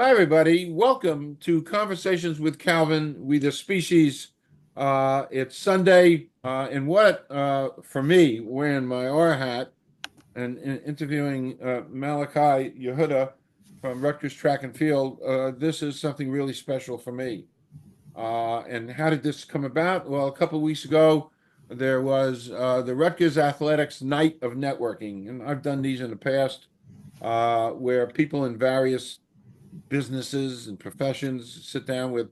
Hi, everybody. Welcome to Conversations with Calvin, We the Species. It's Sunday, and for me, wearing my R hat and interviewing Malachi Yehuda from Rutgers Track and Field, this is something really special for me. And how did this come about? Well, a couple of weeks ago, there was the Rutgers Athletics Night of Networking, and I've done these in the past, where people in various businesses and professions sit down with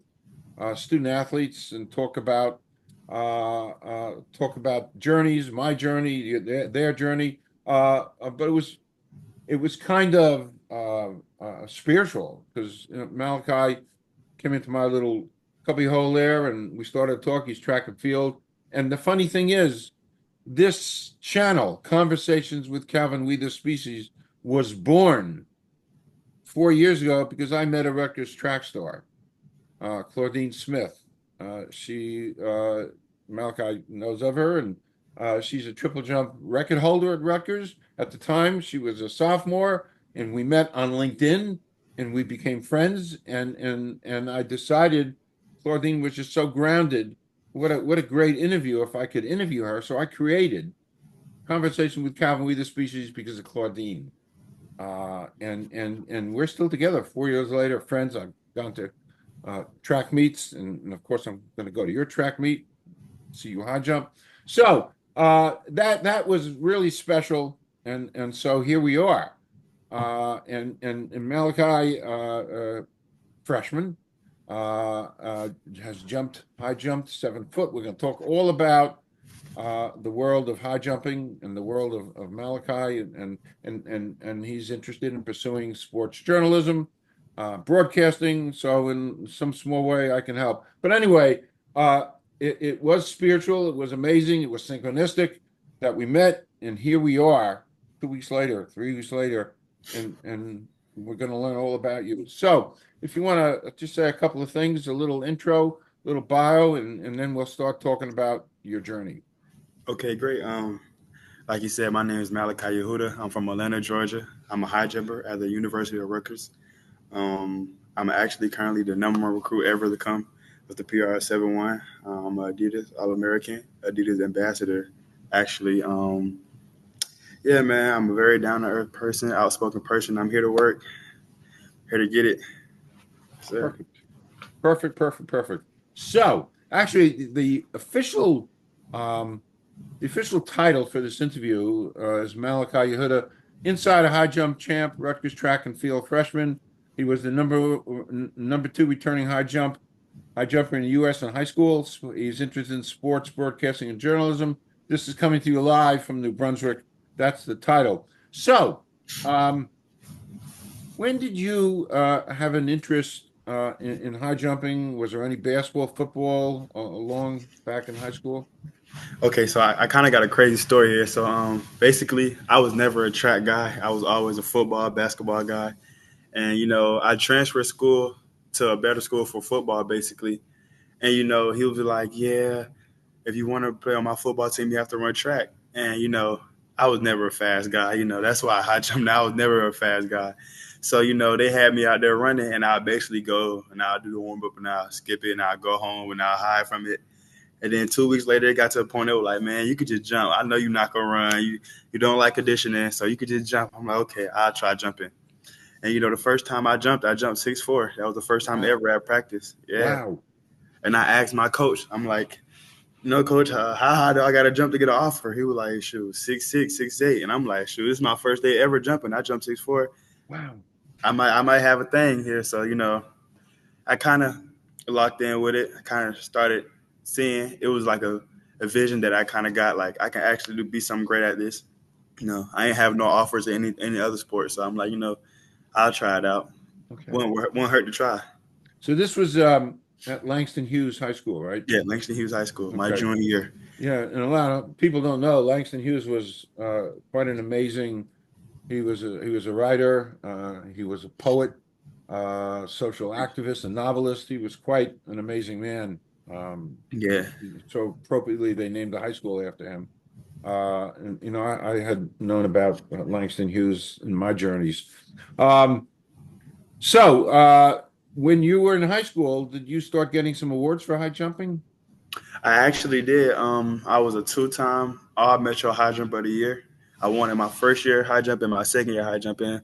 student athletes and talk about journeys, my journey, their journey. But it was kind of spiritual because Malachi came into my little cubby hole there, and we started talking. He's track and field, and the funny thing is, this channel, Conversations with Calvin, We the Species, was born 4 years ago because I met a Rutgers track star, Claudine Smith. Malachi knows of her, and she's a triple jump record holder at Rutgers. At the time, she was a sophomore, and we met on LinkedIn, and we became friends. And I decided Claudine was just so grounded. What a great interview if I could interview her. So I created Conversation with Calvin, We the Species, because of Claudine. And we're still together 4 years later, friends. I've gone to track meets, and of course I'm going to go to your track meet, see you high jump. So that was really special, and so here we are. And Malachi, freshman, has high jumped 7 foot. We're going to talk all about the world of high jumping and the world of Malachi, and he's interested in pursuing sports journalism, broadcasting. So in some small way, I can help. But anyway, it was spiritual. It was amazing. It was synchronistic that we met, and here we are, 2 weeks later, 3 weeks later, and we're going to learn all about you. So if you want to just say a couple of things, a little intro, little bio, and then we'll start talking about your journey. Okay, great. Like you said, my name is Malachi Yehuda. I'm from Atlanta, Georgia. I'm a high jumper at the University of Rutgers. I'm actually currently the #1 recruit ever to come with the PR 71. I'm an Adidas All-American, Adidas ambassador, actually. Yeah, man, I'm a very down-to-earth person, outspoken person. I'm here to work, here to get it. Sir. Perfect. So actually, the official title for this interview is Malachi Yehuda, inside a high jump champ, Rutgers track and field freshman. He was the number 2 returning high jumper in the U.S. in high school. He's interested in sports, broadcasting, and journalism. This is coming to you live from New Brunswick. That's the title. So, when did you have an interest in high jumping? Was there any basketball, football along back in high school? Okay, so I kind of got a crazy story here. So basically, I was never a track guy. I was always a football, basketball guy. And, I transferred school to a better school for football, basically. And, he was like, yeah, if you want to play on my football team, you have to run track. And, I was never a fast guy. That's why I high jumped. I was never a fast guy. So, they had me out there running, and I'll basically go and I'll do the warm up and I'll skip it and I'll go home and I'll hide from it. And then 2 weeks later, it got to a point they were like, man, you could just jump. I know you're not going to run. You don't like conditioning, so you could just jump. I'm like, okay, I'll try jumping. And, the first time I jumped 6'4". That was the first time ever at practice. Yeah. Wow. And I asked my coach, I'm like, coach, how high do I got to jump to get an offer? He was like, shoot, 6'6", 6'8". And I'm like, shoot, this is my first day ever jumping. I jumped 6'4". Wow. I might have a thing here. So, I kind of locked in with it. I kind of started seeing it was like a vision that I kind of got, like I can actually be something great at this. I ain't have no offers in any other sport. So I'm like, I'll try it out. Okay. Won't hurt to try. So this was at Langston Hughes High School, right? Yeah, Langston Hughes High School, my junior year. Yeah, and a lot of people don't know Langston Hughes was quite an amazing. He was a writer. He was a poet, social activist, a novelist. He was quite an amazing man. Yeah. So appropriately, they named the high school after him. And I had known about Langston Hughes in my journeys. So, when you were in high school, did you start getting some awards for high jumping? I actually did. I was a two-time All Metro High Jumper of the Year. I won in my first year high jump and my second year high jumping.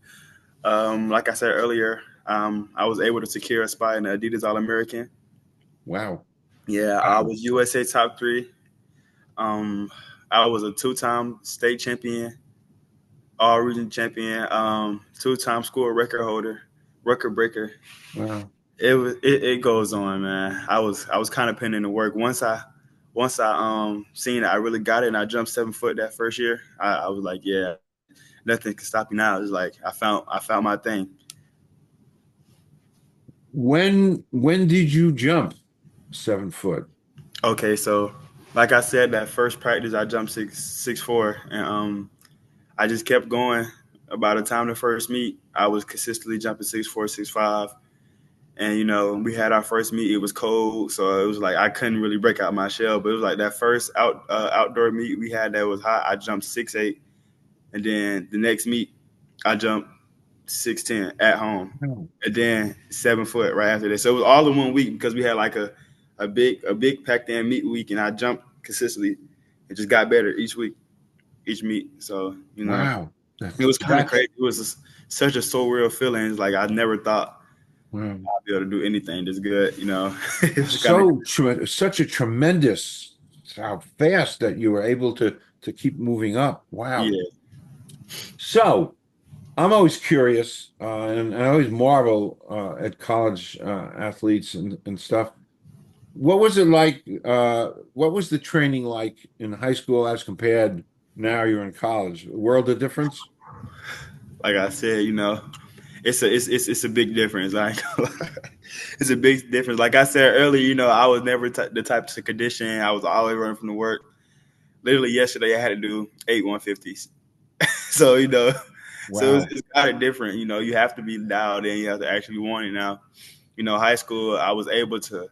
Like I said earlier, I was able to secure a spot in the Adidas All American. Wow. Yeah, I Wow. was USA top three. Um, I was a two-time state champion, all region champion, two-time school record holder, record breaker. Wow. It goes on, man. I was kind of putting in the work. Once I seen that I really got it and I jumped 7 foot that first year, I was like, yeah, nothing can stop me now. It's like I found my thing. When did you jump 7 foot? Okay, so like I said, that first practice I jumped 6'4", and I just kept going. By the time the first meet, I was consistently jumping 6'4", 6'5". And we had our first meet. It was cold, so it was like I couldn't really break out my shell. But it was like that first outdoor meet we had that was hot. I jumped 6'8", and then the next meet I jumped 6'10" at home, Wow. and then 7 foot right after that. So it was all in one week because we had like a big packed in meet week, and I jumped consistently. It just got better each week, each meet. So Wow. it was kind of That's crazy. It was such a surreal feeling. It's like I never thought wow. I'd be able to do anything this good. It's kind of Such a tremendous how fast that you were able to keep moving up. Wow. yeah. So, I'm always curious, and I always marvel at college athletes and stuff. What was it like? What was the training like in high school as compared now you're in college? A world of difference? Like I said, it's a big difference. Like it's a big difference. Like I said earlier, I was never the type to condition. I was always running from the work. Literally yesterday, I had to do 8 150s. So Wow. it's kind of different. You have to be dialed in. You have to actually want it now. High school, I was able to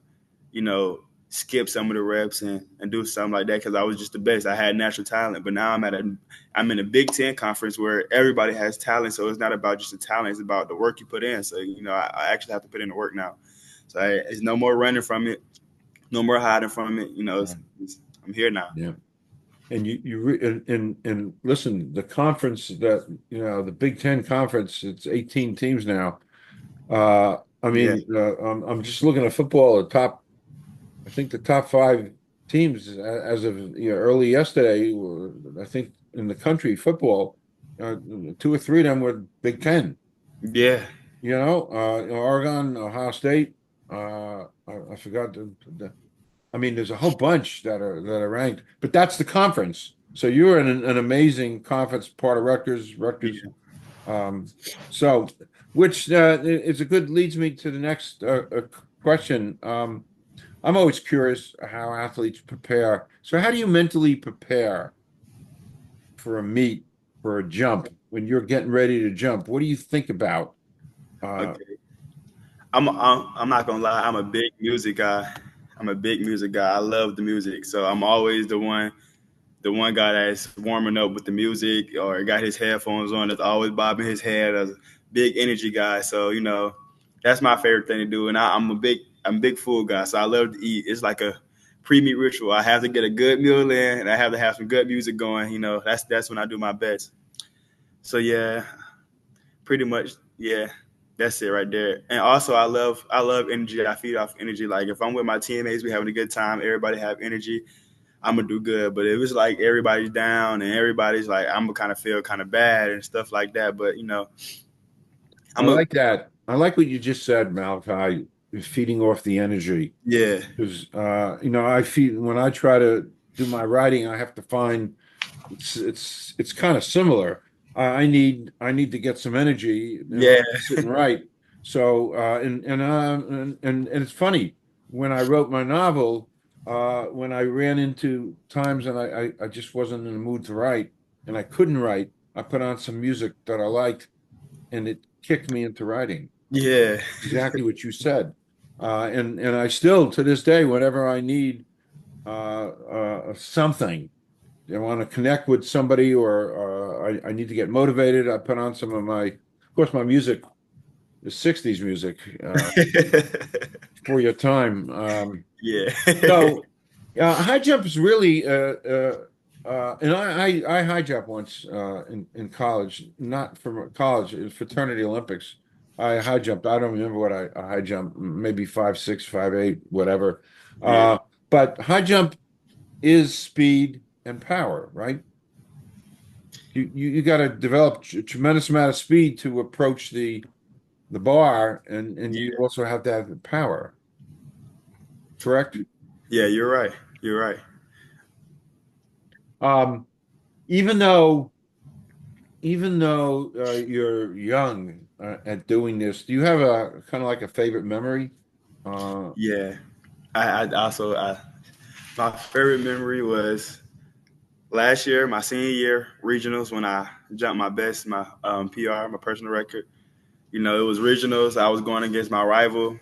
skip some of the reps and do something like that because I was just the best. I had natural talent, but now I'm in a Big Ten conference where everybody has talent. So it's not about just the talent; it's about the work you put in. So I actually have to put in the work now. So it's no more running from it, no more hiding from it. I'm here now. Yeah. And and listen, the conference that the Big Ten conference, it's 18 teams now. I Yeah, mean, I'm just looking at football. I think the top five teams as of early yesterday, I think in the country football, uh, two or three of them were Big Ten. yeah, Oregon, Ohio State. I forgot I mean, there's a whole bunch that are ranked, but that's the conference. So you're in an amazing conference, part of Rutgers. Rutgers. yeah. Um, so, which is a good leads me to the next question. I'm always curious how athletes prepare. So, how do you mentally prepare for a meet, for a jump, when you're getting ready to jump? What do you think about? Uh, Okay. I'm not gonna lie. I'm a big music guy. I'm a big music guy. I love the music, so I'm always the one guy that's warming up with the music or got his headphones on that's always bobbing his head as a big energy guy. So, that's my favorite thing to do. And I'm a big food guy. So I love to eat. It's like a pre-meet ritual. I have to get a good meal in and I have to have some good music going. That's when I do my best. So yeah, pretty much, yeah. That's it right there. And also I love energy. I feed off energy. Like if I'm with my teammates, we having a good time, everybody have energy. I'm gonna do good. But if it's like everybody's down and everybody's like, I'm gonna kind of feel kind of bad and stuff like that. But I I'm a like that. I like what you just said, Malachi, feeding off the energy. yeah, Because I feel when I try to do my writing, I have to find it's kind of similar. I need to get some energy in order yeah, to sit and write. So and it's funny when I wrote my novel, when I ran into times and I just wasn't in the mood to write and I couldn't write, I put on some music that I liked and it kicked me into writing. yeah, Exactly what you said. And I still to this day, whenever I need something. I want to connect with somebody or I need to get motivated. I put on some of my, of course, my music the '60s music for your time. Yeah. So high jump is really and I high jump once in college, not from college, it was fraternity Olympics. I high jumped. I don't remember what I high jumped, maybe 5'6", 5'8", whatever. Yeah. But high jump is speed and power, right? You got to develop a tremendous amount of speed to approach the bar, and you Yeah. also have to have the power, correct? Yeah, you're right. You're right. Um, even though you're young at doing this, do you have a kind of like a favorite memory? Uh, Yeah. I my favorite memory was last year, my senior year regionals when I jumped my best, my PR, my personal record. You know, it was regionals. I was going against my rival.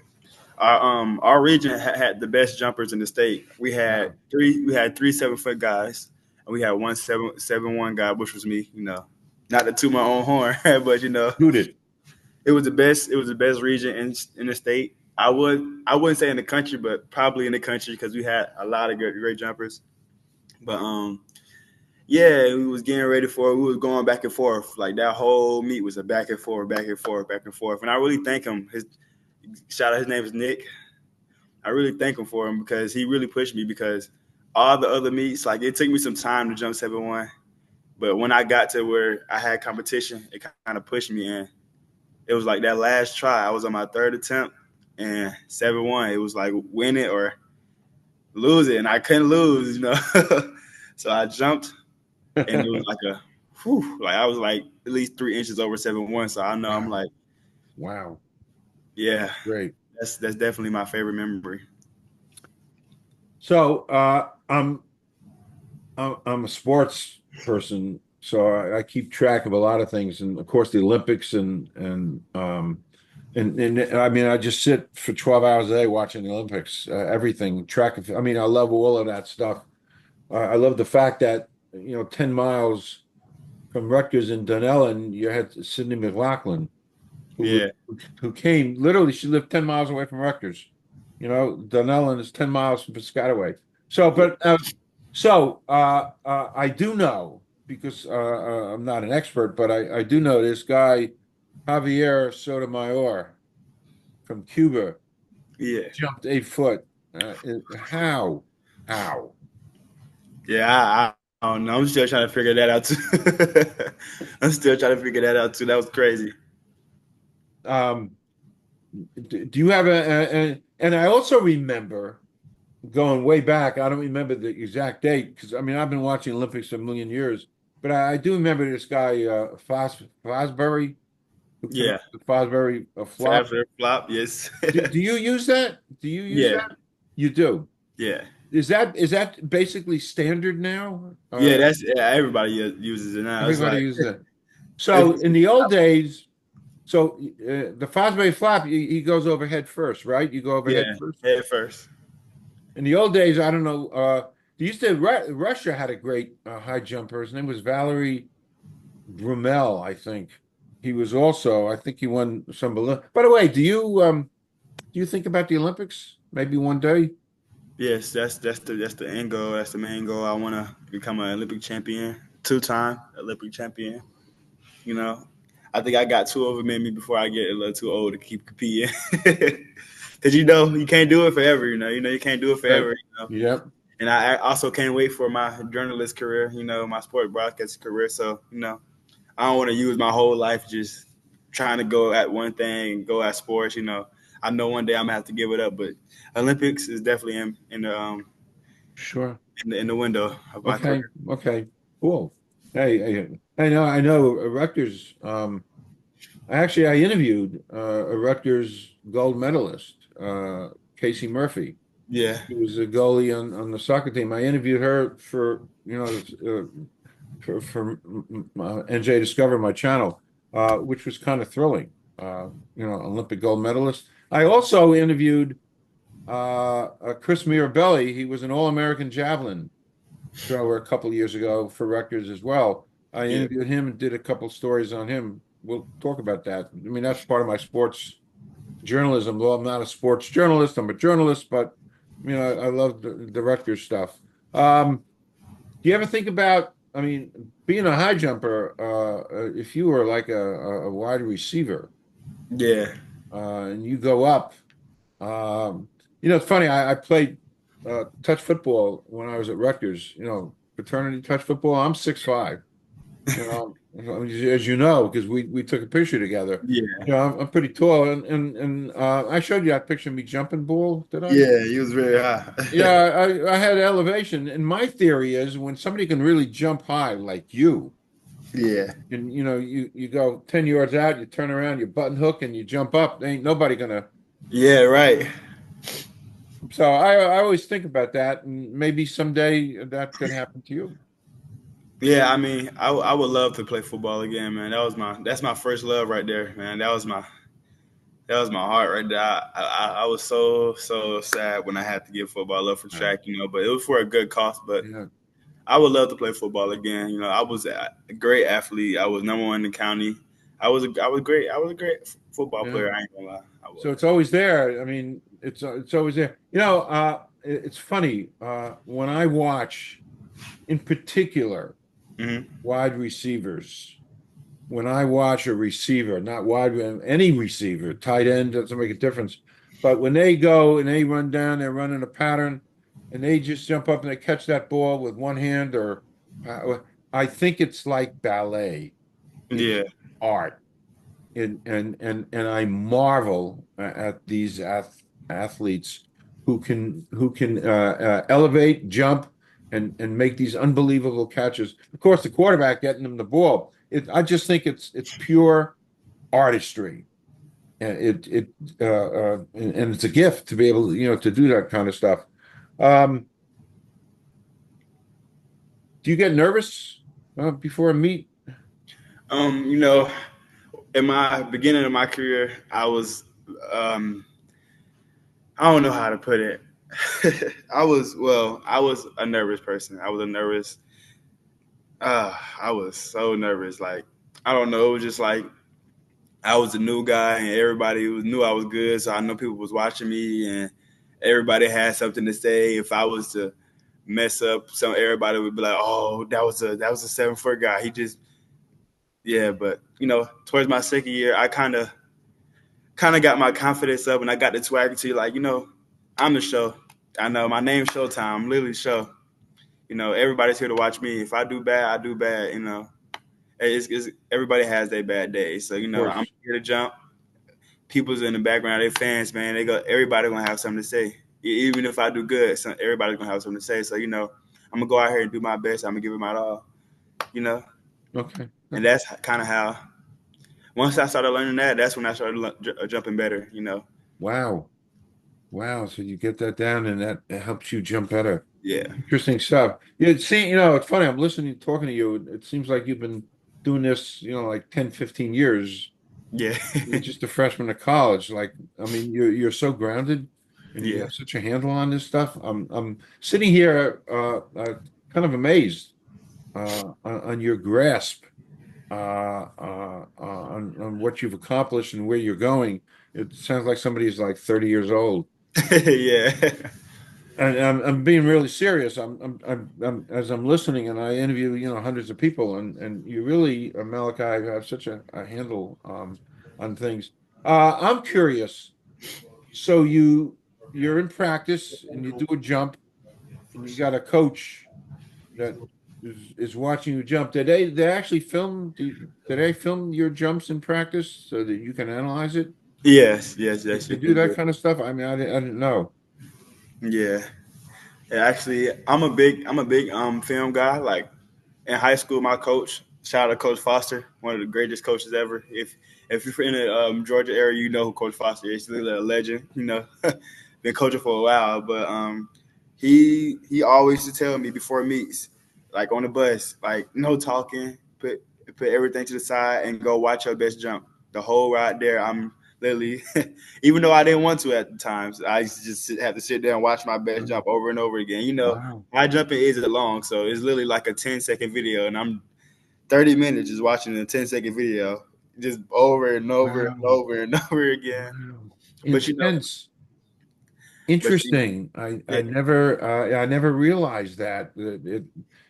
Our region had the best jumpers in the state. wow, We had three 7 foot guys, and we had one 7'1" guy, which was me. You know, not to toot my own horn, but you know, shoot it. it was the best. It was the best region in the state. I wouldn't say in the country, but probably in the country because we had a lot of great jumpers. But yeah, we was getting ready for it. We was going back and forth. Like that whole meet was a back and forth, back and forth, back and forth. And I really thank him. His shout out, his name is Nick. I really thank him for him because he really pushed me because all the other meets, like it took me some time to jump 7'1", but when I got to where I had competition, it kind of pushed me in. It was like that last try. I was on my third attempt and 7'1". It was like win it or lose it, and I couldn't lose, you know. So I jumped, and it was like a, whew, like I was like at least 3 inches over 7'1". So I know I'm Wow, like, wow, yeah, great. that's definitely my favorite memory. So I'm a sports person, so I keep track of a lot of things, and of course the Olympics and I mean I just sit for 12 hours a day watching the Olympics, everything track of. I mean I love all of that stuff. I love the fact that 10 miles from Rutgers in Dunellen, you had Sydney McLaughlin, who Yeah, who came literally. She lived 10 miles away from Rutgers. Dunellen is 10 miles from Piscataway. So, yeah, I do know because I'm not an expert, but I do know this guy, Javier Sotomayor from Cuba, yeah. jumped 8 foot. How? How? Yeah, I don't know. I'm still trying to figure that out too. I'm still trying to figure that out too. That was crazy. Um, do you have and I also remember going way back. I don't remember the exact date because I mean I've been watching Olympics a million years, but I do remember this guy Fosbury who came up Yeah, with the Fosbury flop. faster flop. Yes. Do you use that? Do you use Yeah, that? You do. yeah, Is that basically standard now? yeah. That's yeah. Everybody uses it now. It's Everybody like uses it. So it's, in the old days, the Fosbury flop, he goes over head first, right? You go over head yeah, first. head first. In the old days, I don't know. They used to Russia had a great high jumper. His name was Valery Brumel, I think. He was also, I think he won some balloon. By the way, do you think about the Olympics? Maybe one day? Yes, that's the end goal. That's the main goal. I want to become an Olympic champion, 2 time Olympic champion. You know, I think I got two of them in me before I get a little too old to keep competing. Because you can't do it forever. You can't do it Right. forever. Yep. And I also can't wait for my journalist career. My sport broadcast career. So I don't want to use my whole life just trying to go at one thing, go at sports. I know one day I'm gonna have to give it up, but Olympics is definitely Sure. in the window of my Okay. career. Okay. Cool. Hey, I know Rutgers. I interviewed a Rutgers gold medalist, Casey Murphy. Yeah, She was a goalie on the soccer team. I interviewed her for NJ Discover, my channel, which was kind of thrilling. Olympic gold medalist. I also interviewed Chris Mirabelli. He was an All-American javelin thrower a couple of years ago for Rutgers as well. I yeah, interviewed him and did a couple stories on him. we'll talk about that. I mean, that's part of my sports journalism. Well, I'm not a sports journalist. I'm a journalist, but I love the Rutgers stuff. Do you ever think about, I mean, being a high jumper, if you were like a wide receiver, Yeah. and you go up, it's funny, I played touch football when I was at Rutgers, fraternity touch football. I'm 6'5". As you know, because we took a picture together. Yeah. I'm pretty tall, and I showed you that picture of me jumping ball, did I? Yeah, he was very high. Yeah, I had elevation, and my theory is when somebody can really jump high like you, Yeah. and you go 10 yards out, you turn around, you button hook, and you jump up. Ain't nobody gonna. Yeah, right. So I always think about that, and maybe someday that could happen to you. Yeah, I mean, I would love to play football again, man. That's my first love right there, man. That was my heart right there. I was so sad when I had to give football up for Yeah, track, but it was for a good cause. But yeah, I would love to play football again. I was a great athlete. I was number one in the county. I was great. I was a great football yeah. player. I ain't gonna lie. I So was. it's always there. I mean, it's always there. It's funny when I watch, in particular, Hmm. wide receivers. When I watch a receiver, not wide, any receiver, tight end doesn't make a difference. But when they go and they run down, they're running a pattern, and they just jump up and they catch that ball with one hand, or I think it's like ballet. It's Yeah. art, and I marvel at these athletes who can elevate, jump, and make these unbelievable catches. Of course, the quarterback getting them the ball. I just think it's pure artistry, and and it's a gift to be able to do that kind of stuff. Um, do you get nervous before a meet? Um, you know, in my beginning of my career, um, I don't know how to put it. I was a nervous person. I was so nervous. Like, I don't know. It was just like I was a new guy and knew I was good. So I know people was watching me and everybody had something to say. If I was to mess up, everybody would be like, "Oh, that was a 7 foot guy." He just, yeah. But towards my second year, I kind of got my confidence up and I got the swagger to like, I'm the show. I know my name's Showtime. I'm literally show. Everybody's here to watch me. If I do bad, I do bad. Everybody has their bad days. So Of I'm course. here to jump. People's in the background, they fans, man. Everybody gonna have something to say. Even if I do good, everybody's gonna have something to say. So I'm gonna go out here and do my best. I'm gonna give it my all. You know, Okay. and that's kind of how. Once I started learning that, that's when I started jumping better. Wow. Wow. So you get that down, and that helps you jump better. Yeah, Interesting stuff. Yeah, see, it's funny. I'm listening, talking to you. It seems like you've been doing this, like 10, 15 years. yeah, You're just a freshman at college. Like, I mean, you're so grounded and you yeah. have such a handle on this stuff. I'm sitting here kind of amazed on your grasp on what you've accomplished and where you're going. It sounds like somebody who's like 30 years old. Yeah. And I'm being really serious. I'm as I'm listening, and I interview hundreds of people, and you really, Malachi, have such a handle on things. I'm curious. So you're in practice, and you do a jump, and you got a coach that is watching you jump. They actually film? Did they film your jumps in practice so that you can analyze it? Yes, yes, yes, They yes. do that kind of stuff. I mean, I didn't know. Yeah. Yeah, actually, I'm a big film guy. Like in high school, my coach, shout out to Coach Foster, one of the greatest coaches ever. If you're in the Georgia area, you know who Coach Foster is. He's literally a legend. Been coaching for a while, but he always used to tell me before meets, like on the bus, like no talking, put everything to the side and go watch your best jump. The whole ride there, I'm literally, even though I didn't want to at the times, I used to just have to sit there and watch my best jump over and over again. Wow. My jumping isn't long, so it's literally like a 10-second video, and I'm 30 minutes just watching a 10-second video. just over and over and Wow. over and over again. Wow. But you know, Intense. but see, Interesting. yeah, I never realized that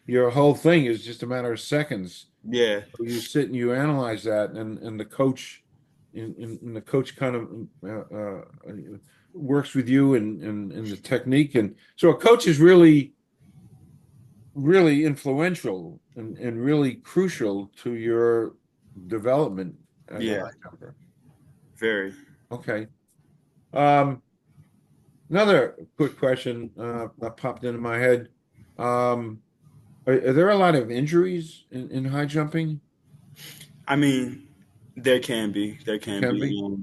your whole thing is just a matter of seconds. yeah, You sit and you analyze that, and the coach, the coach kind of works with you in the technique, and so a coach is really influential and really crucial to your development as a yeah, high jumper. very. Okay. Um, Another quick question that popped into my head. Um, are there a lot of injuries in high jumping? I mean, there can Can be. be.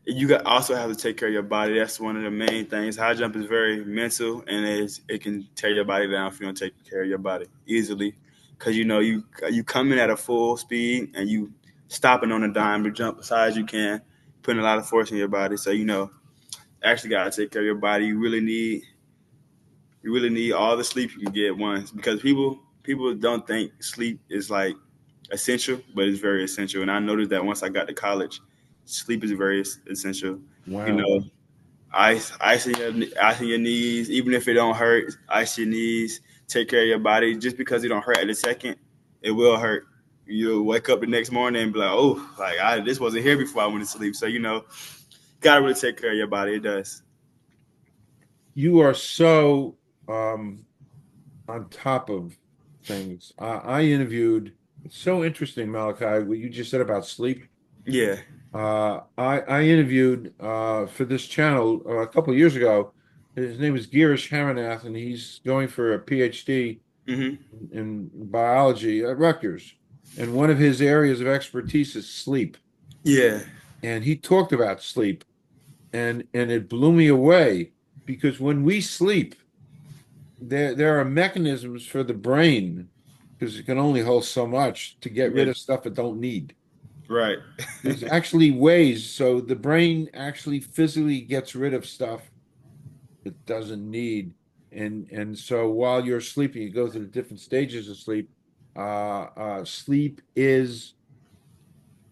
You got also have to take care of your body. That's one of the main things. High jump is very mental, and it can tear your body down if you don't take care of your body easily. Because you know you come in at a full speed and you stopping on a dime to jump as high as you can, putting a lot of force in your body. So you know, actually got to take care of your body. You really need all the sleep you can get once because people don't think sleep is like essential, but it's very essential. And I noticed that once I got to college, sleep is very essential. You Wow. know, ice in your knees, even if it don't hurt, ice your knees. Take care of your body. Just because it don't hurt at the second, it will hurt. You'll wake up the next morning and be like, oh, this wasn't here before I went to sleep. So you know, gotta really take care of your body. It does. You are so um, on top of things. I interviewed, it's so interesting, Malachi, what you just said about sleep. Yeah. I interviewed for this channel a couple of years ago. His name is Girish Haranath, and he's going for a PhD Hmm. in biology at Rutgers. And one of his areas of expertise is sleep. Yeah. And he talked about sleep, and it blew me away because when we sleep, there are mechanisms for the brain because it can only hold so much to get Yeah. rid of stuff it don't need. Right. There's actually ways so the brain actually physically gets rid of stuff it doesn't need. And so while you're sleeping, you go through the different stages of sleep. Sleep is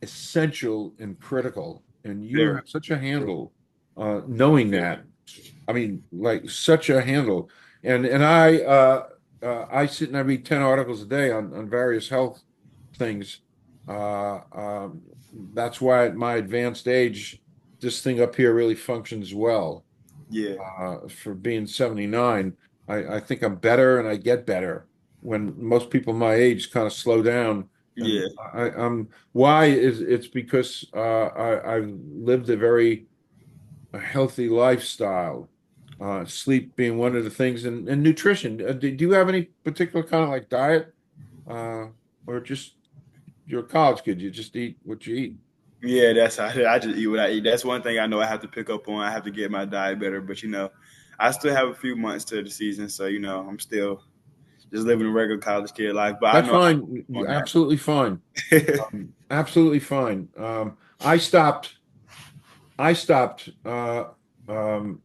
essential and critical, and you Very. have such a handle knowing that. I mean, like such a handle. And I sit and I read 10 articles a day on various health things. Uh, um, that's why at my advanced age, this thing up here really functions well. Yeah. For being 79, I think I'm better and I get better when most people my age kind of slow down. And Yeah. I'm why is it's because I've lived a very healthy lifestyle. Sleep being one of the things, and nutrition. Do you have any particular kind of like diet, uh, or just you're a college kid? You just eat what you eat. Yeah, that's how I just eat what I eat. That's one thing I know I have to pick up on. I have to get my diet better, but you know, I still have a few months to the season, so you know, I'm still just living a regular college kid life. But I That's know I have to fine. work Absolutely fine. on that. Absolutely fine. I stopped. I stopped. Um,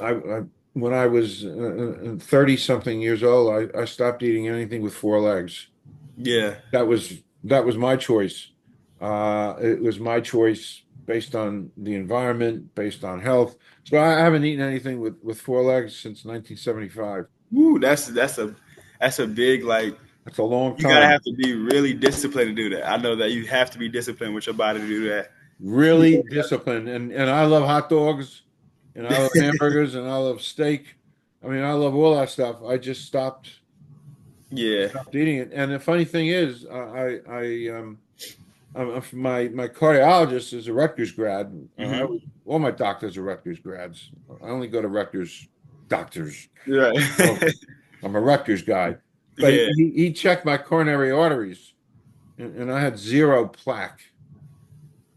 I when I was 30 something years old, I stopped eating anything with four legs. Yeah, That was my choice. It was my choice based on the environment, based on health. So I haven't eaten anything with four legs since 1975. woo, that's a big like. That's a long You gotta time. have to be really disciplined to do that. I know that you have to be disciplined with your body to do that. Really disciplined. And I love hot dogs and I love hamburgers and I love steak. I mean, I love all that stuff. I just Yeah. stopped eating it. And the funny thing is, my cardiologist is a Rutgers grad. Hmm. All my doctors are Rutgers grads. I only go to Rutgers doctors. Right. So I'm a Rutgers guy. But Yeah. he checked my coronary arteries, and I had zero plaque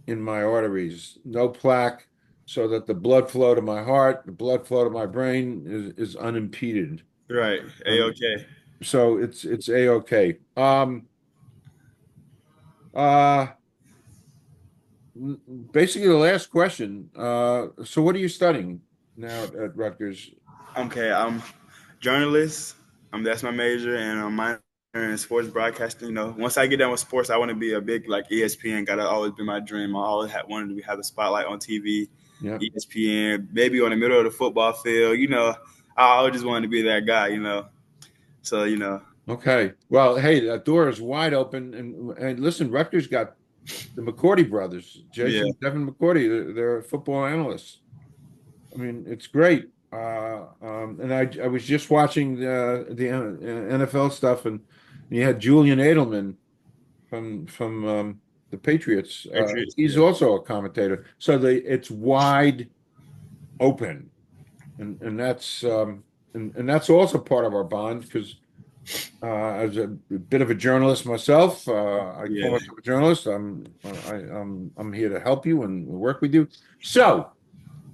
in my arteries, no plaque, so that the blood flow to my heart, the blood flow to my brain is unimpeded. Right. A Um, okay. so it's a-okay. Uh, Basically, the last question. So what are you studying now at Rutgers? Okay. I'm journalist. That's my major, and my and sports broadcasting. You know, once I get done with sports, I want to be a big like ESPN. Gotta always be my dream. I always wanted to have the spotlight on TV, Yeah. ESPN, maybe on the middle of the football field. You know, I always just wanted to be that guy. You know, so you know, Okay. Well, hey, that door is wide open. And listen, Rutgers got the McCourty brothers, yeah, Jason, Devin McCourty. They're football analysts. I mean, it's great. And I was just watching the NFL stuff, and you had Julian Edelman from the Patriots. Patriots. He's Yeah, also a commentator. So it's wide open, and that's also part of our bond because as a bit of a journalist myself, I call yeah. myself a journalist. I'm here to help you and work with you. So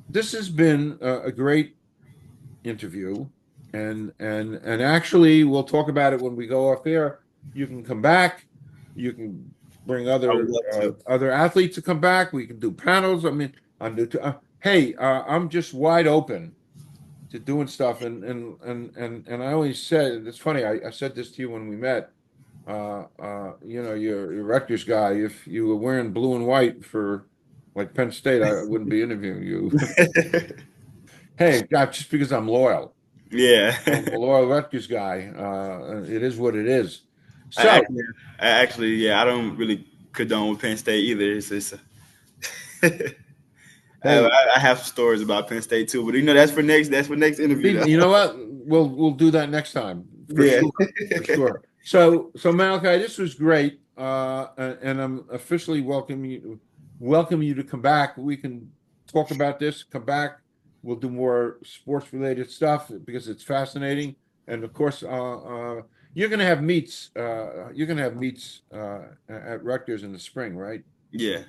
this has been a great interview, and actually we'll talk about it when we go off air. You can come back. You can bring I would other love to. other athletes to come back. We can do panels. I mean, hey, I'm just wide open to doing stuff, and I always said it's funny. I said this to you when we met. You're a Rutgers guy. If you were wearing blue and white for like Penn State, I wouldn't be interviewing you. Hey, God, just because I'm loyal. Yeah. I'm a loyal Rutgers guy. It is what it is. I So, actually, I actually, yeah, I don't really condone with Penn State either. hey, I have some stories about Penn State too, but you know that's for next interview though. you know what? We'll do that next time for Yeah. sure, for sure. So Malachi, this was great, and I'm officially welcome you to come back. We can talk about this. Come back. We'll do more sports related stuff because it's fascinating, and of course, you're gonna have meets. You're gonna have meets at Rutgers in the spring, right? Yeah.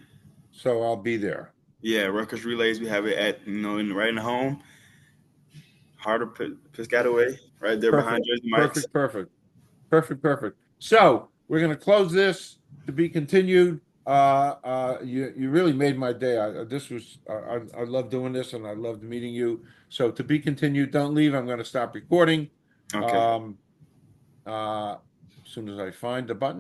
So I'll be there. Yeah. Rutgers relays, we have it at right in the home, Harder Piscataway, right there behind Perfect. Jersey Mike's. Perfect. Perfect. Perfect. Perfect. So we're going to close this to be continued. You really made my day. I love doing this, and I loved meeting you. So to be continued. Don't leave. I'm going to stop recording. Okay. Um, as soon as I find the button.